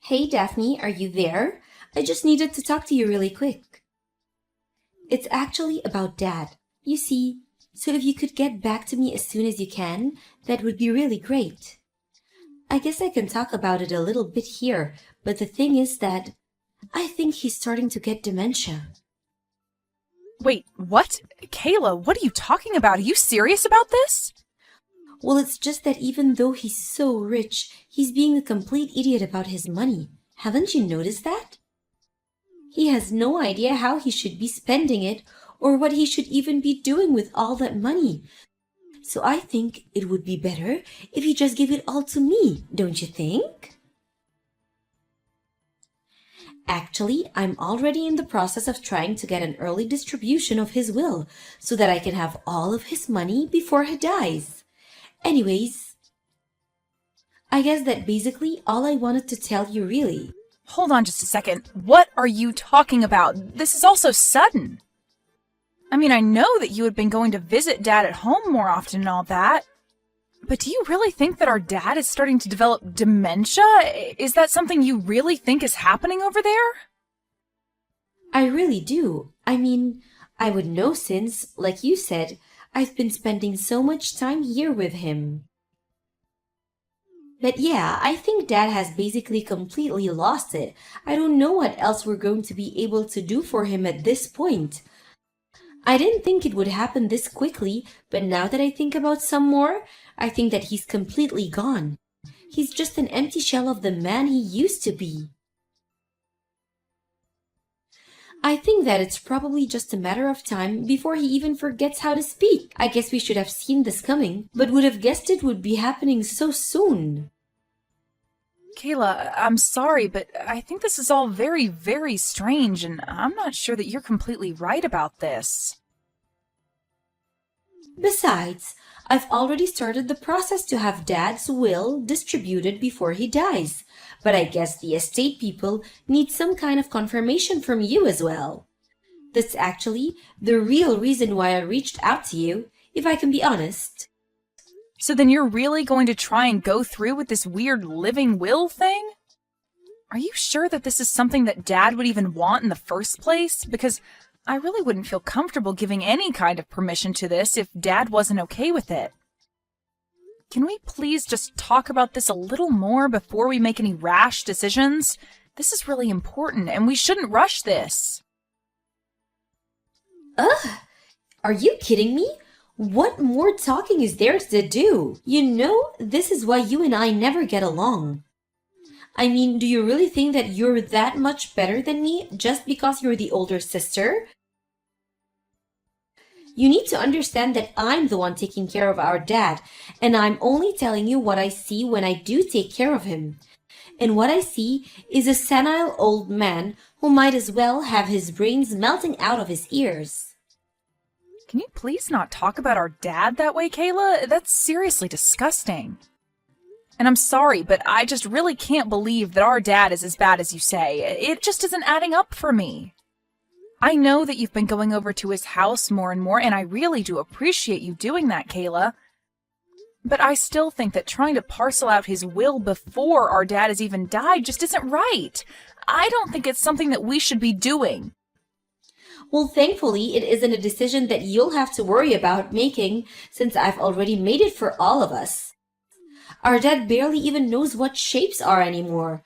Hey Daphne, are you there? I just needed to talk to you really quick. It's actually about Dad. You see, so if you could get back to me as soon as you can, that would be really great. I guess I can talk about it a little bit here, but the thing is that I think he's starting to get dementia. Wait, what? Kayla, what are you talking about? Are you serious about this? Well, it's just that even though he's so rich, he's being a complete idiot about his money. Haven't you noticed that? He has no idea how he should be spending it or what he should even be doing with all that money. So I think it would be better if he just gave it all to me, don't you think? Actually, I'm already in the process of trying to get an early distribution of his will so that I can have all of his money before he dies. Anyways, I guess that basically all I wanted to tell you really. Hold on just a second. What are you talking about? This is all so sudden. I mean, I know that you had been going to visit Dad at home more often and all that. But do you really think that our dad is starting to develop dementia? Is that something you really think is happening over there? I really do. I mean, I would know since, like you said, I've been spending so much time here with him. But yeah, I think Dad has basically completely lost it. I don't know what else we're going to be able to do for him at this point. I didn't think it would happen this quickly, but now that I think about some more, I think that he's completely gone. He's just an empty shell of the man he used to be. I think that it's probably just a matter of time before he even forgets how to speak. I guess we should have seen this coming, but would have guessed it would be happening so soon. Kayla, I'm sorry, but I think this is all very, very strange, and I'm not sure that you're completely right about this. Besides, I've already started the process to have Dad's will distributed before he dies, but I guess the estate people need some kind of confirmation from you as well. That's actually the real reason why I reached out to you, if I can be honest. So then you're really going to try and go through with this weird living will thing? Are you sure that this is something that Dad would even want in the first place? Because I really wouldn't feel comfortable giving any kind of permission to this if Dad wasn't okay with it. Can we please just talk about this a little more before we make any rash decisions? This is really important, and we shouldn't rush this. Ugh! Are you kidding me? What more talking is there to do? You know, this is why you and I never get along. I mean, do you really think that you're that much better than me just because you're the older sister? You need to understand that I'm the one taking care of our dad, and I'm only telling you what I see when I do take care of him. And what I see is a senile old man who might as well have his brains melting out of his ears. Can you please not talk about our dad that way, Kayla? That's seriously disgusting. And I'm sorry, but I just really can't believe that our dad is as bad as you say. It just isn't adding up for me. I know that you've been going over to his house more and more, and I really do appreciate you doing that, Kayla. But I still think that trying to parcel out his will before our dad has even died just isn't right. I don't think it's something that we should be doing. Well, thankfully, it isn't a decision that you'll have to worry about making since I've already made it for all of us. Our dad barely even knows what shapes are anymore.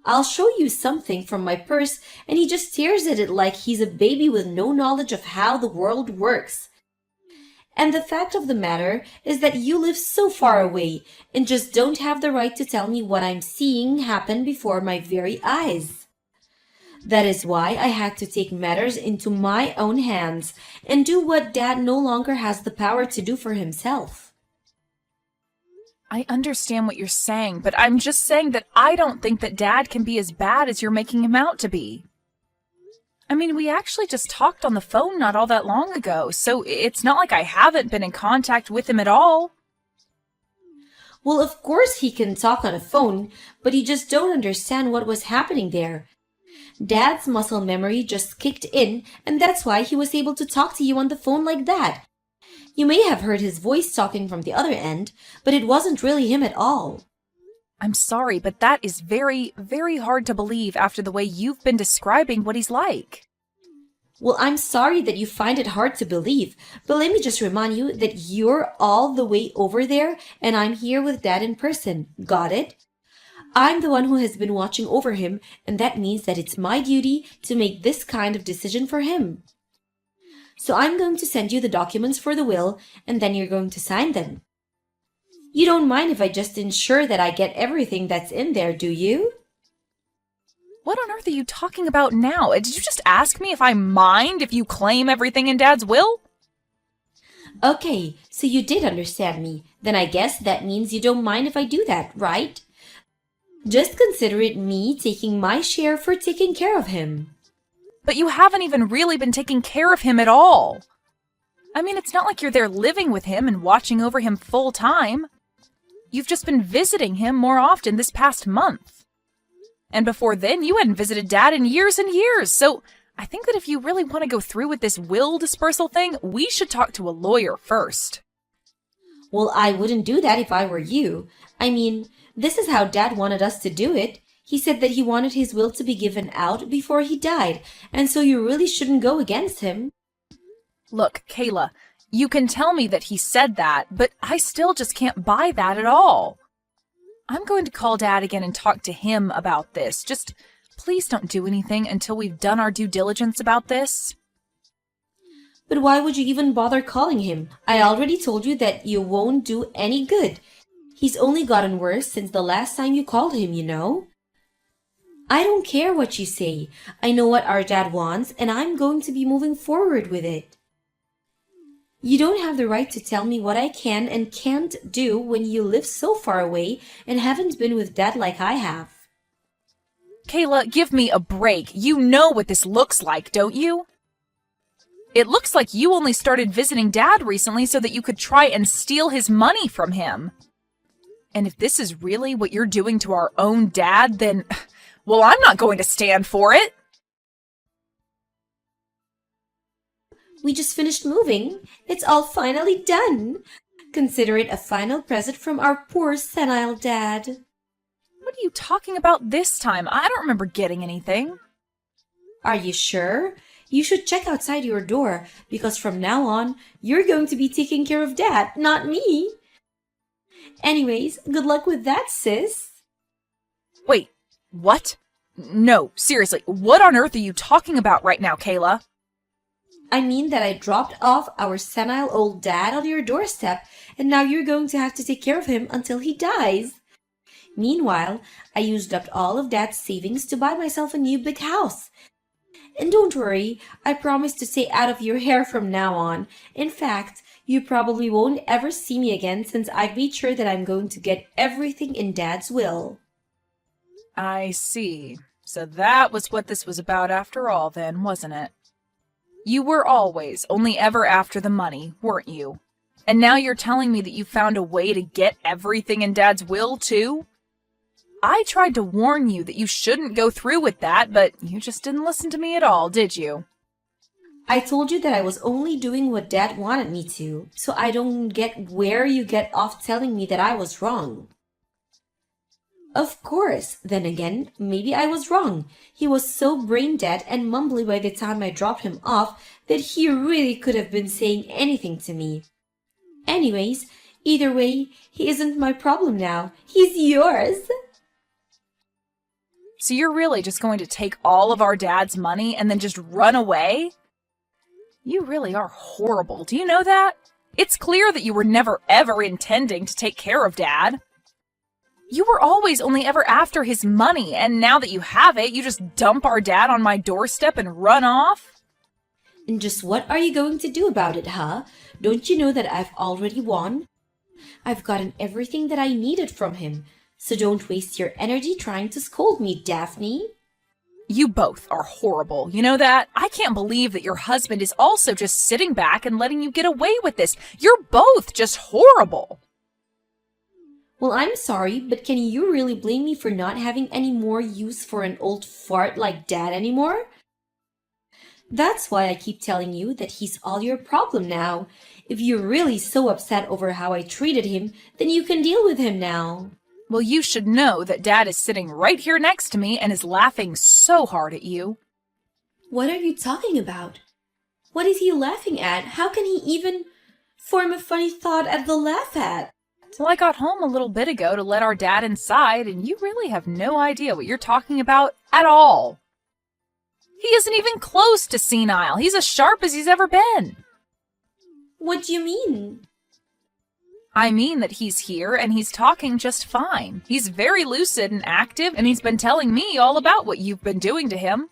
I'll show you something from my purse and he just stares at it like he's a baby with no knowledge of how the world works. And the fact of the matter is that you live so far away and just don't have the right to tell me what I'm seeing happen before my very eyes. That is why I had to take matters into my own hands and do what Dad no longer has the power to do for himself. I understand what you're saying, but I'm just saying that I don't think that Dad can be as bad as you're making him out to be. I mean, we actually just talked on the phone not all that long ago, so it's not like I haven't been in contact with him at all. Well, of course he can talk on a phone, but you just don't understand what was happening there. Dad's muscle memory just kicked in, and that's why he was able to talk to you on the phone like that. You may have heard his voice talking from the other end, but it wasn't really him at all. I'm sorry, but that is very, very hard to believe after the way you've been describing what he's like. Well, I'm sorry that you find it hard to believe, but let me just remind you that you're all the way over there and I'm here with Dad in person. Got it? I'm the one who has been watching over him, and that means that it's my duty to make this kind of decision for him. So I'm going to send you the documents for the will, and then you're going to sign them. You don't mind if I just ensure that I get everything that's in there, do you? What on earth are you talking about now? Did you just ask me if I mind if you claim everything in Dad's will? Okay, so you did understand me. Then I guess that means you don't mind if I do that, right? Just consider it me taking my share for taking care of him. But you haven't even really been taking care of him at all. I mean, it's not like you're there living with him and watching over him full time. You've just been visiting him more often this past month. And before then, you hadn't visited Dad in years and years. So I think that if you really want to go through with this will dispersal thing, we should talk to a lawyer first. Well, I wouldn't do that if I were you. I mean, this is how Dad wanted us to do it. He said that he wanted his will to be given out before he died, and so you really shouldn't go against him. Look, Kayla, you can tell me that he said that, but I still just can't buy that at all. I'm going to call Dad again and talk to him about this. Just please don't do anything until we've done our due diligence about this. But why would you even bother calling him? I already told you that you won't do any good. He's only gotten worse since the last time you called him, you know. I don't care what you say. I know what our dad wants, and I'm going to be moving forward with it. You don't have the right to tell me what I can and can't do when you live so far away and haven't been with Dad like I have. Kayla, give me a break. You know what this looks like, don't you? It looks like you only started visiting Dad recently so that you could try and steal his money from him. And if this is really what you're doing to our own dad, then, well, I'm not going to stand for it. We just finished moving. It's all finally done. Consider it a final present from our poor senile dad. What are you talking about this time? I don't remember getting anything. Are you sure? You should check outside your door, because from now on, you're going to be taking care of Dad, not me. Anyways, good luck with that, sis. Wait, what? No, seriously, what on earth are you talking about right now, Kayla? I mean that I dropped off our senile old dad on your doorstep, and now you're going to have to take care of him until he dies. Meanwhile, I used up all of Dad's savings to buy myself a new big house. And don't worry, I promise to stay out of your hair from now on. In fact, you probably won't ever see me again since I've made sure that I'm going to get everything in Dad's will. I see. So that was what this was about after all then, wasn't it? You were always only ever after the money, weren't you? And now you're telling me that you found a way to get everything in Dad's will, too? I tried to warn you that you shouldn't go through with that, but you just didn't listen to me at all, did you? I told you that I was only doing what Dad wanted me to, so I don't get where you get off telling me that I was wrong. Of course, then again, maybe I was wrong. He was so brain-dead and mumbly by the time I dropped him off that he really could have been saying anything to me. Anyways, either way, he isn't my problem now. He's yours. So you're really just going to take all of our Dad's money and then just run away? You really are horrible. Do you know that? It's clear that you were never ever intending to take care of Dad. You were always only ever after his money, and now that you have it, you just dump our dad on my doorstep and run off? And just what are you going to do about it, huh? Don't you know that I've already won? I've gotten everything that I needed from him, so don't waste your energy trying to scold me, Daphne. You both are horrible, you know that? I can't believe that your husband is also just sitting back and letting you get away with this. You're both just horrible. Well, I'm sorry, but can you really blame me for not having any more use for an old fart like Dad anymore? That's why I keep telling you that he's all your problem now. If you're really so upset over how I treated him, then you can deal with him now. Well, you should know that Dad is sitting right here next to me and is laughing so hard at you. What are you talking about? What is he laughing at? How can he even form a funny thought at the laugh at? Well, I got home a little bit ago to let our dad inside, and you really have no idea what you're talking about at all. He isn't even close to senile. He's as sharp as he's ever been. What do you mean? I mean that he's here and he's talking just fine. He's very lucid and active, and he's been telling me all about what you've been doing to him.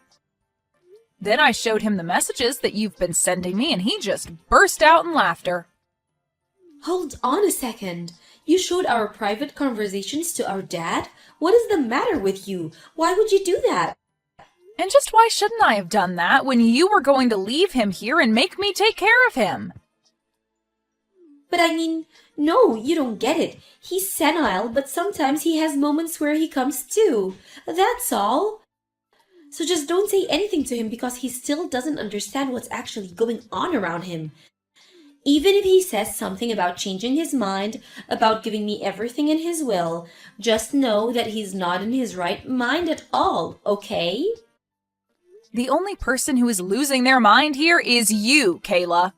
Then I showed him the messages that you've been sending me, and he just burst out in laughter. Hold on a second. You showed our private conversations to our dad? What is the matter with you? Why would you do that? And just why shouldn't I have done that when you were going to leave him here and make me take care of him? But I mean, no, you don't get it. He's senile, but sometimes he has moments where he comes to. That's all. So just don't say anything to him because he still doesn't understand what's actually going on around him. Even if he says something about changing his mind, about giving me everything in his will, just know that he's not in his right mind at all, okay? The only person who is losing their mind here is you, Kayla.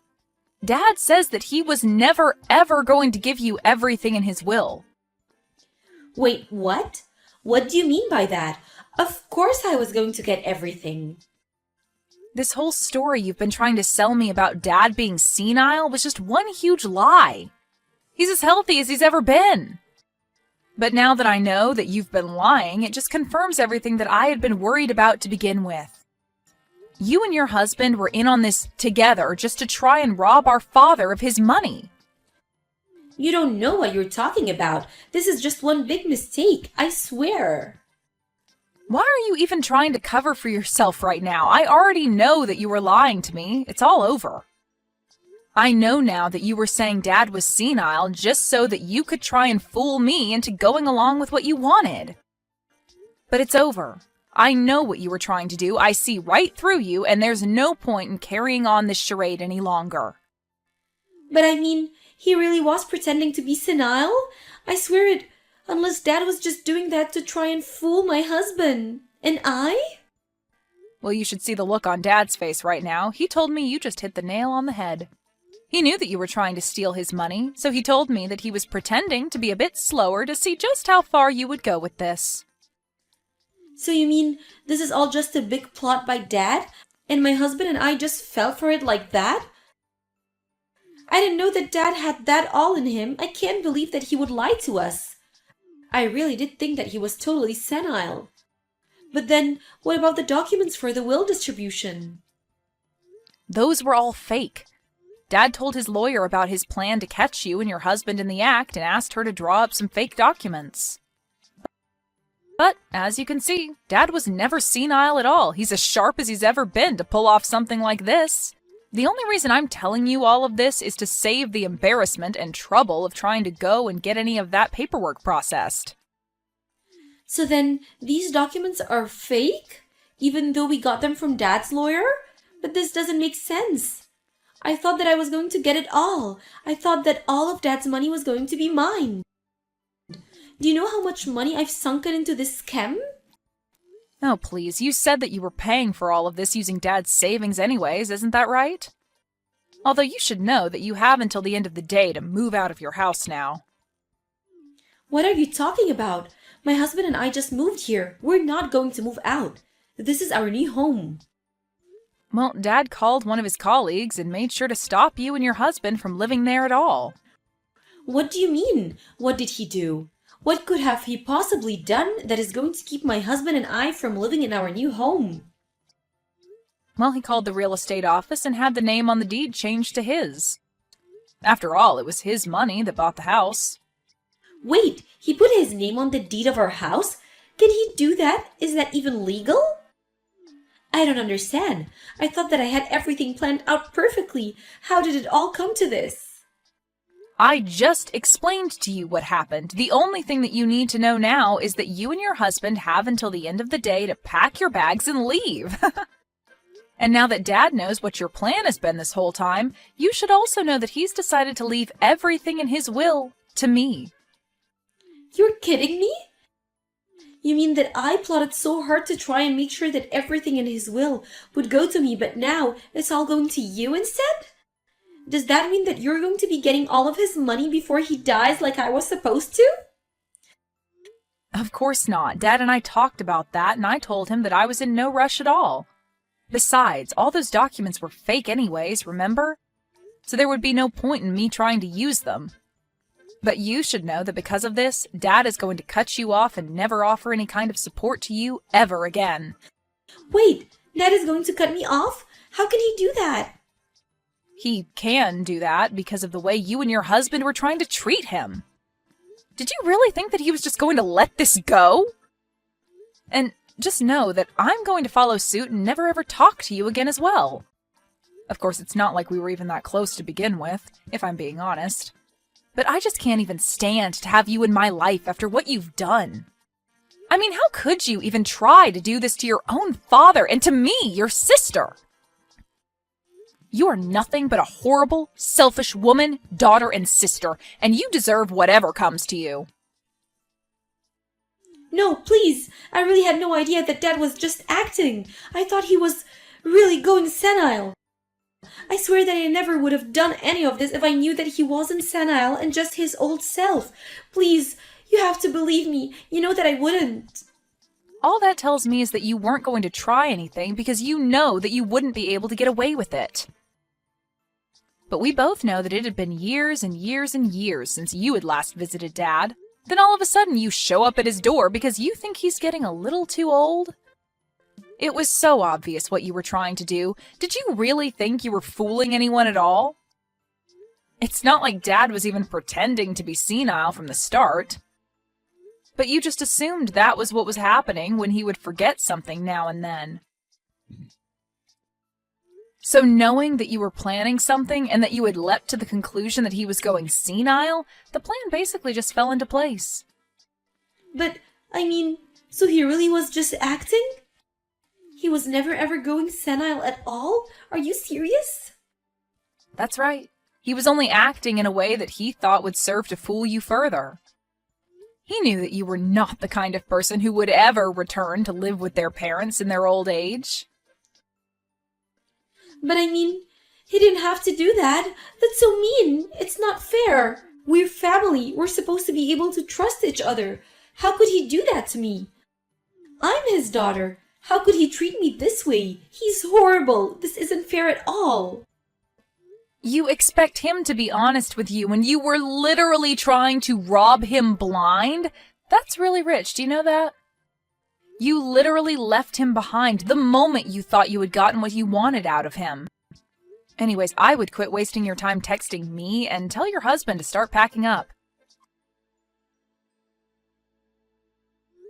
Dad says that he was never, ever going to give you everything in his will. Wait, what? What do you mean by that? Of course I was going to get everything. This whole story you've been trying to sell me about Dad being senile was just one huge lie. He's as healthy as he's ever been. But now that I know that you've been lying, it just confirms everything that I had been worried about to begin with. You and your husband were in on this together just to try and rob our father of his money. You don't know what you're talking about. This is just one big mistake, I swear. Why are you even trying to cover for yourself right now? I already know that you were lying to me. It's all over. I know now that you were saying Dad was senile just so that you could try and fool me into going along with what you wanted. But it's over. I know what you were trying to do. I see right through you, and there's no point in carrying on this charade any longer. But I mean, he really was pretending to be senile? I swear it, unless Dad was just doing that to try and fool my husband. And I? Well, you should see the look on Dad's face right now. He told me you just hit the nail on the head. He knew that you were trying to steal his money, so he told me that he was pretending to be a bit slower to see just how far you would go with this. So you mean this is all just a big plot by Dad, and my husband and I just fell for it like that? I didn't know that Dad had that all in him. I can't believe that he would lie to us. I really did think that he was totally senile. But then, what about the documents for the will distribution? Those were all fake. Dad told his lawyer about his plan to catch you and your husband in the act and asked her to draw up some fake documents. But, as you can see, Dad was never senile at all. He's as sharp as he's ever been to pull off something like this. The only reason I'm telling you all of this is to save the embarrassment and trouble of trying to go and get any of that paperwork processed. So then, these documents are fake? Even though we got them from Dad's lawyer? But this doesn't make sense. I thought that I was going to get it all. I thought that all of Dad's money was going to be mine. Do you know how much money I've sunken into this scam? Oh, please, you said that you were paying for all of this using Dad's savings anyways, isn't that right? Although you should know that you have until the end of the day to move out of your house now. What are you talking about? My husband and I just moved here. We're not going to move out. This is our new home. Well, Dad called one of his colleagues and made sure to stop you and your husband from living there at all. What do you mean? What did he do? What could have he possibly done that is going to keep my husband and I from living in our new home? Well, he called the real estate office and had the name on the deed changed to his. After all, it was his money that bought the house. Wait, he put his name on the deed of our house? Can he do that? Is that even legal? I don't understand. I thought that I had everything planned out perfectly. How did it all come to this? I just explained to you what happened. The only thing that you need to know now is that you and your husband have until the end of the day to pack your bags and leave. And now that Dad knows what your plan has been this whole time, you should also know that he's decided to leave everything in his will to me. You're kidding me? You mean that I plotted so hard to try and make sure that everything in his will would go to me, but now it's all going to you instead? Does that mean that you're going to be getting all of his money before he dies like I was supposed to? Of course not. Dad and I talked about that, and I told him that I was in no rush at all. Besides, all those documents were fake anyways, remember? So there would be no point in me trying to use them. But you should know that because of this, Dad is going to cut you off and never offer any kind of support to you ever again. Wait, Dad is going to cut me off? How can he do that? He can do that because of the way you and your husband were trying to treat him. Did you really think that he was just going to let this go? And just know that I'm going to follow suit and never ever talk to you again as well. Of course, it's not like we were even that close to begin with, if I'm being honest. But I just can't even stand to have you in my life after what you've done. I mean, how could you even try to do this to your own father and to me, your sister? You are nothing but a horrible, selfish woman, daughter, and sister, and you deserve whatever comes to you. No, please. I really had no idea that Dad was just acting. I thought he was really going senile. I swear that I never would have done any of this if I knew that he wasn't senile and just his old self. Please, you have to believe me. You know that I wouldn't. All that tells me is that you weren't going to try anything because you know that you wouldn't be able to get away with it. But we both know that it had been years and years and years since you had last visited Dad. Then all of a sudden you show up at his door because you think he's getting a little too old? It was so obvious what you were trying to do. Did you really think you were fooling anyone at all? It's not like Dad was even pretending to be senile from the start. But you just assumed that was what was happening when he would forget something now and then. So knowing that you were planning something and that you had leapt to the conclusion that he was going senile, the plan basically just fell into place. But, I mean, so he really was just acting? He was never ever going senile at all? Are you serious? That's right. He was only acting in a way that he thought would serve to fool you further. He knew that you were not the kind of person who would ever return to live with their parents in their old age. But I mean, he didn't have to do that. That's so mean. It's not fair. We're family. We're supposed to be able to trust each other. How could he do that to me? I'm his daughter. How could he treat me this way? He's horrible. This isn't fair at all. You expect him to be honest with you when you were literally trying to rob him blind? That's really rich. Do you know that? You literally left him behind the moment you thought you had gotten what you wanted out of him. Anyways, I would quit wasting your time texting me and tell your husband to start packing up.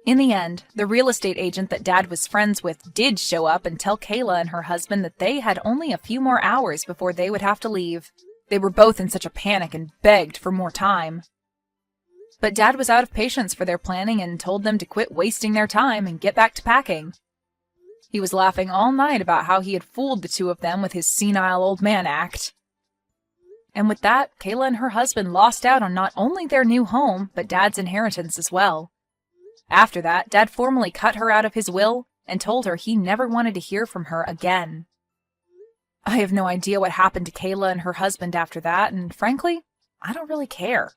In the end, the real estate agent that Dad was friends with did show up and tell Kayla and her husband that they had only a few more hours before they would have to leave. They were both in such a panic and begged for more time. But Dad was out of patience for their planning and told them to quit wasting their time and get back to packing. He was laughing all night about how he had fooled the two of them with his senile old man act. And with that, Kayla and her husband lost out on not only their new home, but Dad's inheritance as well. After that, Dad formally cut her out of his will and told her he never wanted to hear from her again. I have no idea what happened to Kayla and her husband after that, and frankly, I don't really care.